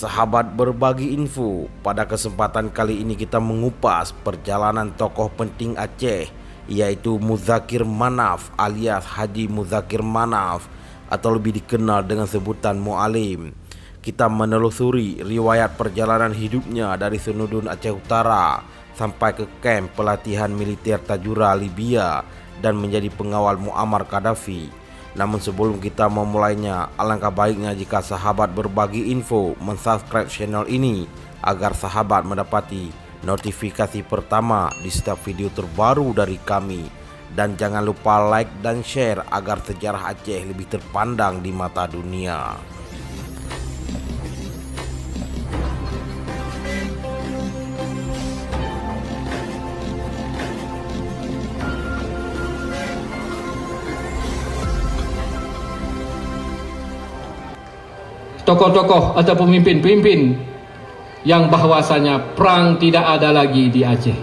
Sahabat berbagi info, pada kesempatan kali ini kita mengupas perjalanan tokoh penting Aceh, yaitu Muzakir Manaf alias Haji Muzakir Manaf atau lebih dikenal dengan sebutan Mu'alim. Kita menelusuri riwayat perjalanan hidupnya dari Senudun Aceh Utara sampai ke kamp pelatihan militer Tajura, Libya, dan menjadi pengawal Muammar Gaddafi. Namun sebelum kita memulainya, alangkah baiknya jika sahabat berbagi info mensubscribe channel ini agar sahabat mendapati notifikasi pertama di setiap video terbaru dari kami. Dan jangan lupa like dan share agar sejarah Aceh lebih terpandang di mata dunia. Tokoh-tokoh atau pemimpin-pemimpin yang bahwasanya perang tidak ada lagi di Aceh.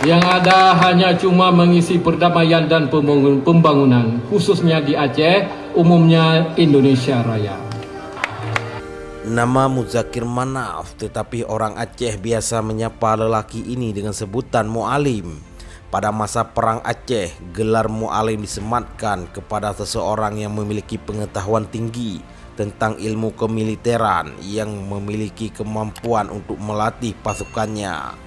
Yang ada hanya cuma mengisi perdamaian dan pembangunan, khususnya di Aceh, umumnya Indonesia Raya. Nama Muzakir Manaf, tetapi orang Aceh biasa menyapa lelaki ini dengan sebutan Mu'alim. Pada masa Perang Aceh, gelar Mu'alim disematkan kepada seseorang yang memiliki pengetahuan tinggi tentang ilmu kemiliteran yang memiliki kemampuan untuk melatih pasukannya.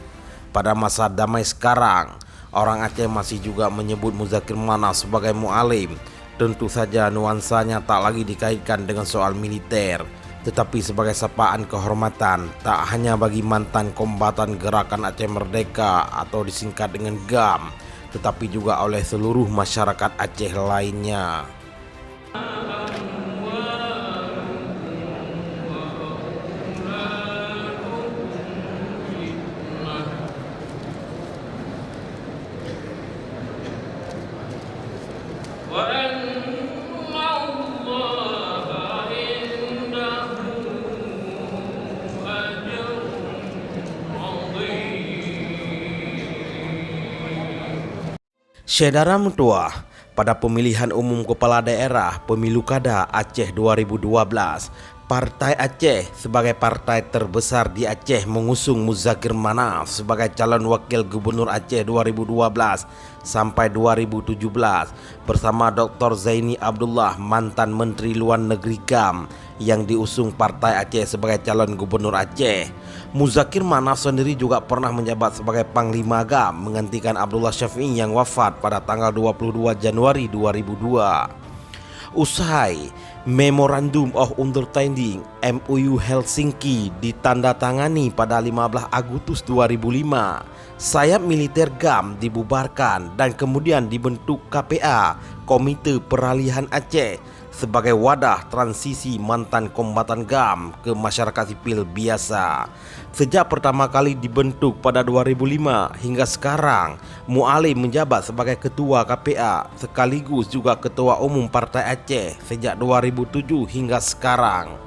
Pada masa damai sekarang, orang Aceh masih juga menyebut Muzakir Manaf sebagai Mu'alim. Tentu saja nuansanya tak lagi dikaitkan dengan soal militer, tetapi sebagai sapaan kehormatan tak hanya bagi mantan kombatan Gerakan Aceh Merdeka atau disingkat dengan GAM, tetapi juga oleh seluruh masyarakat Aceh lainnya. Saudara Mutua, pada pemilihan umum kepala daerah Pemilu Kada Aceh 2012, Partai Aceh sebagai partai terbesar di Aceh mengusung Muzakir Manaf sebagai calon wakil gubernur Aceh 2012 sampai 2017 bersama Dr. Zaini Abdullah, mantan Menteri Luar Negeri GAM, yang diusung Partai Aceh sebagai calon gubernur Aceh. Muzakir Manaf sendiri juga pernah menjabat sebagai Panglima GAM menggantikan Abdullah Syafi'i yang wafat pada tanggal 22 Januari 2002. Usai Memorandum of Understanding MOU Helsinki ditandatangani pada 15 Agustus 2005, sayap militer GAM dibubarkan dan kemudian dibentuk KPA, Komite Peralihan Aceh, sebagai wadah transisi mantan kombatan GAM ke masyarakat sipil biasa. Sejak pertama kali dibentuk pada 2005 hingga sekarang, Mu'alim menjabat sebagai ketua KPA sekaligus juga ketua umum Partai Aceh sejak 2007 hingga sekarang.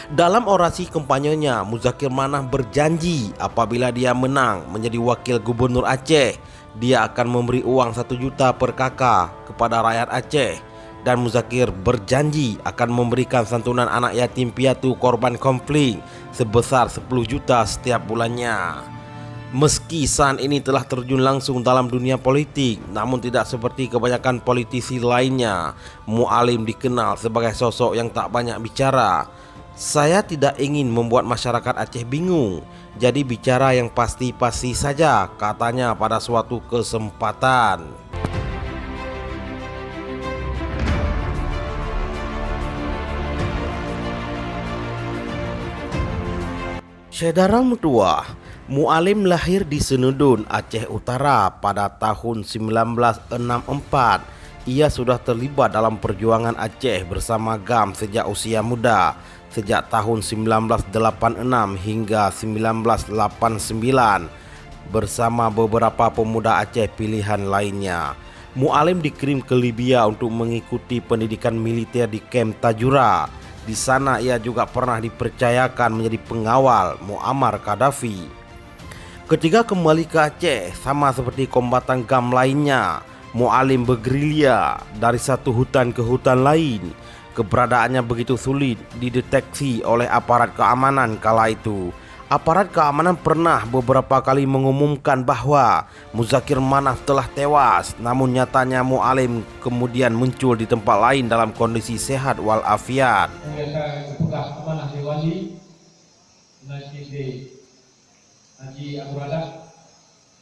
Dalam orasi kampanyenya, Muzakir Manaf berjanji apabila dia menang menjadi wakil gubernur Aceh, dia akan memberi uang 1 juta per kakak kepada rakyat Aceh. Dan Muzakir berjanji akan memberikan santunan anak yatim piatu korban konflik sebesar 10 juta setiap bulannya. Meski saat ini telah terjun langsung dalam dunia politik, namun tidak seperti kebanyakan politisi lainnya, Mu'alim dikenal sebagai sosok yang tak banyak bicara. Saya tidak ingin membuat masyarakat Aceh bingung, jadi bicara yang pasti-pasti saja, katanya pada suatu kesempatan. Saudara Mutua, Mu'alim lahir di Senudun, Aceh Utara pada tahun 1964. Ia sudah terlibat dalam perjuangan Aceh bersama GAM sejak usia muda, sejak tahun 1986 hingga 1989 bersama beberapa pemuda Aceh pilihan lainnya. Mu'alim dikirim ke Libya untuk mengikuti pendidikan militer di kamp Tajura. Di sana ia juga pernah dipercayakan menjadi pengawal Muammar Gaddafi. Ketika kembali ke Aceh, sama seperti kombatan GAM lainnya, Mu'alim bergerilya dari satu hutan ke hutan lain. Keberadaannya begitu sulit dideteksi oleh aparat keamanan kala itu. Aparat keamanan pernah beberapa kali mengumumkan bahwa Muzakir Manaf telah tewas, namun nyatanya Mu'alim kemudian muncul di tempat lain dalam kondisi sehat walafiat. Petugas amanah Dewali Najib Haji Abu Radak,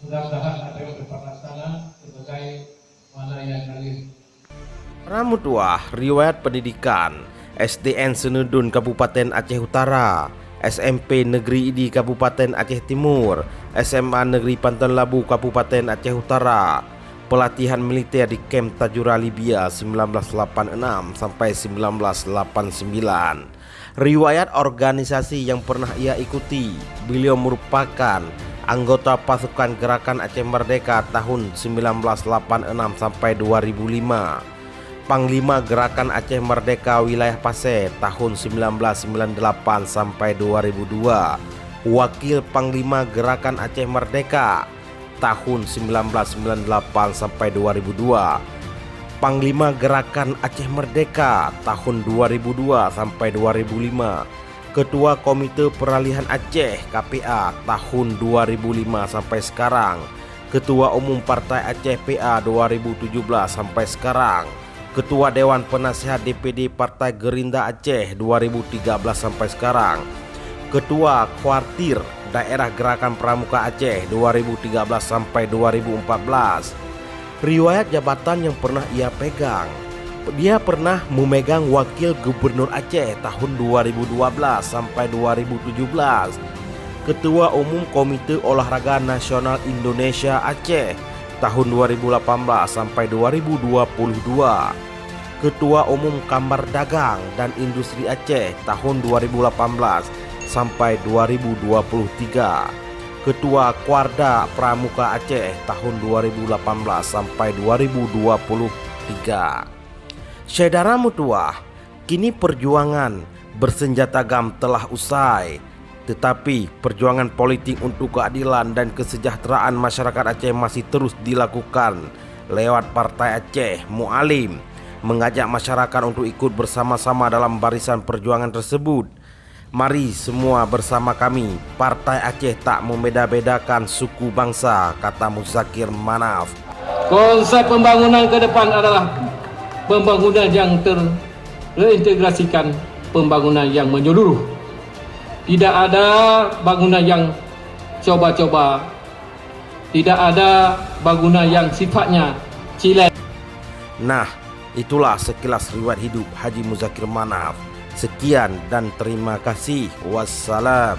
mudah-mudahan apa yang terlaksana sebagai mana yang dalil. Ramutuah riwayat pendidikan SDN Senudun Kabupaten Aceh Utara, SMP Negeri di Kabupaten Aceh Timur, SMA Negeri Pantan Labu Kabupaten Aceh Utara. Pelatihan militer di Kamp Tajura Libya 1986 sampai 1989. Riwayat organisasi yang pernah ia ikuti, beliau merupakan anggota pasukan Gerakan Aceh Merdeka tahun 1986 sampai 2005. Panglima Gerakan Aceh Merdeka Wilayah Pasir tahun 1998 sampai 2002. Wakil Panglima Gerakan Aceh Merdeka tahun 1998 sampai 2002. Panglima Gerakan Aceh Merdeka tahun 2002 sampai 2005. Ketua Komite Peralihan Aceh KPA tahun 2005 sampai sekarang. Ketua Umum Partai Aceh PA 2017 sampai sekarang. Ketua Dewan Penasihat DPD Partai Gerinda Aceh 2013 sampai sekarang. Ketua Kuartir Daerah Gerakan Pramuka Aceh 2013 sampai 2014. Riwayat jabatan yang pernah ia pegang. Dia pernah memegang Wakil Gubernur Aceh tahun 2012 sampai 2017. Ketua Umum Komite Olahraga Nasional Indonesia Aceh tahun 2018 sampai 2022. Ketua Umum Kamar Dagang dan Industri Aceh tahun 2018 sampai 2023. Ketua Kuarda Pramuka Aceh tahun 2018 sampai 2023. Saudara mutuah, kini perjuangan bersenjata gam telah usai. Tetapi perjuangan politik untuk keadilan dan kesejahteraan masyarakat Aceh masih terus dilakukan lewat Partai Aceh Mu'alim, mengajak masyarakat untuk ikut bersama-sama dalam barisan perjuangan tersebut. Mari semua bersama kami, Partai Aceh tak membeda-bedakan suku bangsa, kata Muzakir Manaf. Konsep pembangunan ke depan adalah pembangunan yang terintegrasikan, pembangunan yang menyeluruh. Tidak ada bangunan yang coba-coba, tidak ada bangunan yang sifatnya cilet. Nah, itulah sekilas riwayat hidup Haji Muzakir Manaf. Sekian dan terima kasih. Wassalam.